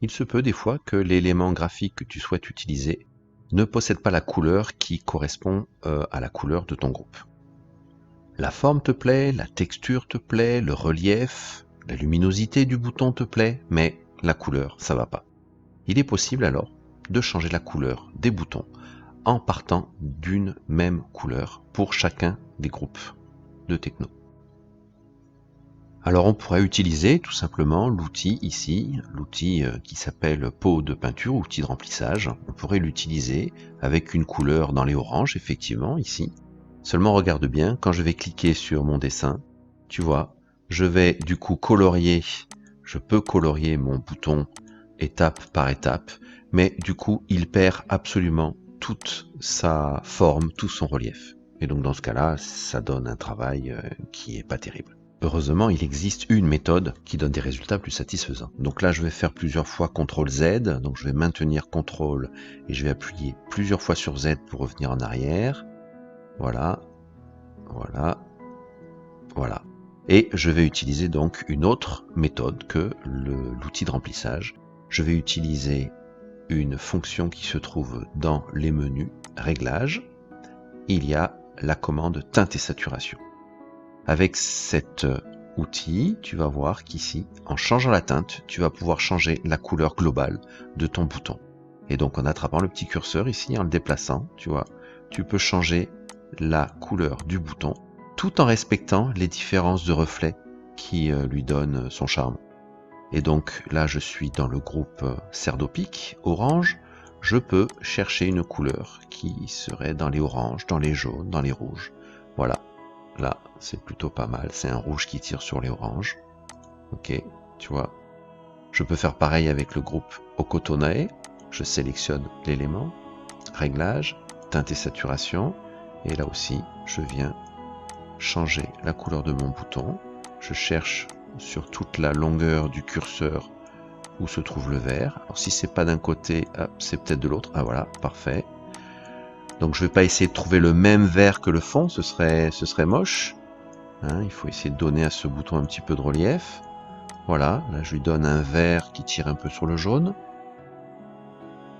il se peut des fois que l'élément graphique que tu souhaites utiliser ne possède pas la couleur qui correspond à la couleur de ton groupe. La forme te plaît, la texture te plaît, le relief, la luminosité du bouton te plaît, mais la couleur, ça va pas. Il est possible alors de changer la couleur des boutons en partant d'une même couleur pour chacun des groupes de techno. Alors on pourrait utiliser tout simplement l'outil ici, l'outil qui s'appelle pot de peinture, outil de remplissage. On pourrait l'utiliser avec une couleur dans les oranges, effectivement, ici. Seulement regarde bien, quand je vais cliquer sur mon dessin, tu vois, je vais du coup colorier, je peux colorier mon bouton étape par étape, mais du coup il perd absolument toute sa forme, tout son relief. Et donc dans ce cas-là, ça donne un travail qui est pas terrible. Heureusement, il existe une méthode qui donne des résultats plus satisfaisants. Donc là, je vais faire plusieurs fois CTRL Z, donc je vais maintenir CTRL et je vais appuyer plusieurs fois sur Z pour revenir en arrière. Voilà, voilà, voilà. Et je vais utiliser donc une autre méthode que l'outil de remplissage. Je vais utiliser une fonction qui se trouve dans les menus Réglages. Il y a la commande Teinte et Saturation. Avec cet outil, tu vas voir qu'ici, en changeant la teinte, tu vas pouvoir changer la couleur globale de ton bouton. Et donc en attrapant le petit curseur ici, en le déplaçant, tu vois, tu peux changer la couleur du bouton tout en respectant les différences de reflets qui lui donnent son charme. Et donc là, je suis dans le groupe Serdopic, orange. Je peux chercher une couleur qui serait dans les oranges, dans les jaunes, dans les rouges. Voilà. Là, c'est plutôt pas mal. C'est un rouge qui tire sur les oranges. Ok, tu vois. Je peux faire pareil avec le groupe Okotonae. Je sélectionne l'élément, réglage, teinte et saturation. Et là aussi, je viens changer la couleur de mon bouton. Je cherche sur toute la longueur du curseur où se trouve le vert. Alors si c'est pas d'un côté, c'est peut-être de l'autre. Ah voilà, parfait. Donc je vais pas essayer de trouver le même vert que le fond, ce serait moche. Hein, il faut essayer de donner à ce bouton un petit peu de relief. Voilà, là je lui donne un vert qui tire un peu sur le jaune.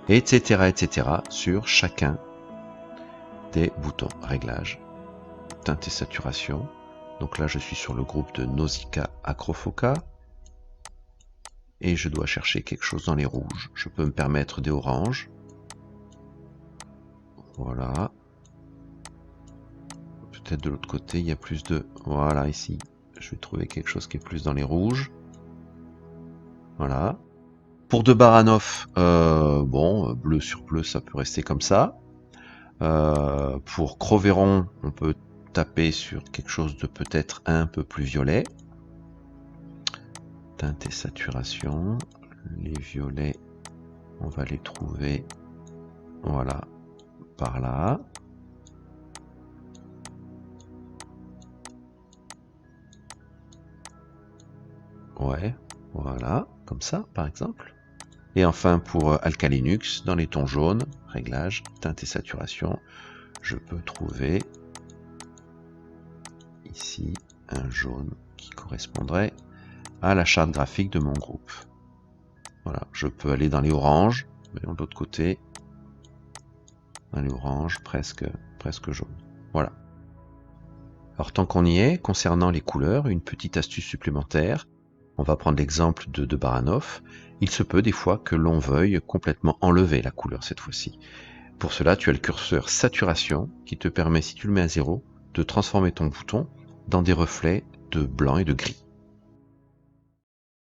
Etc. etc. sur chacun des boutons. Réglage, teinte et saturation. Donc là je suis sur le groupe de Nausicaa Acrofoca. Et je dois chercher quelque chose dans les rouges. Je peux me permettre des oranges. Voilà. Peut-être de l'autre côté, il y a plus de... Voilà, ici. Je vais trouver quelque chose qui est plus dans les rouges. Voilà. Pour de Baranov, bon, bleu sur bleu, ça peut rester comme ça. Pour Croveron, on peut taper sur quelque chose de peut-être un peu plus violet. Teinte et saturation. Les violets, on va les trouver, voilà, par là. Ouais, voilà, comme ça, par exemple. Et enfin, pour Alcalinux, dans les tons jaunes, réglage, teinte et saturation, je peux trouver ici un jaune qui correspondrait à la charte graphique de mon groupe. Voilà, je peux aller dans les oranges, mais de l'autre côté, dans les oranges, presque jaune. Voilà. Alors tant qu'on y est, concernant les couleurs, une petite astuce supplémentaire. On va prendre l'exemple de Baranov. Il se peut des fois que l'on veuille complètement enlever la couleur cette fois-ci. Pour cela, tu as le curseur saturation qui te permet, si tu le mets à 0, de transformer ton bouton dans des reflets de blanc et de gris.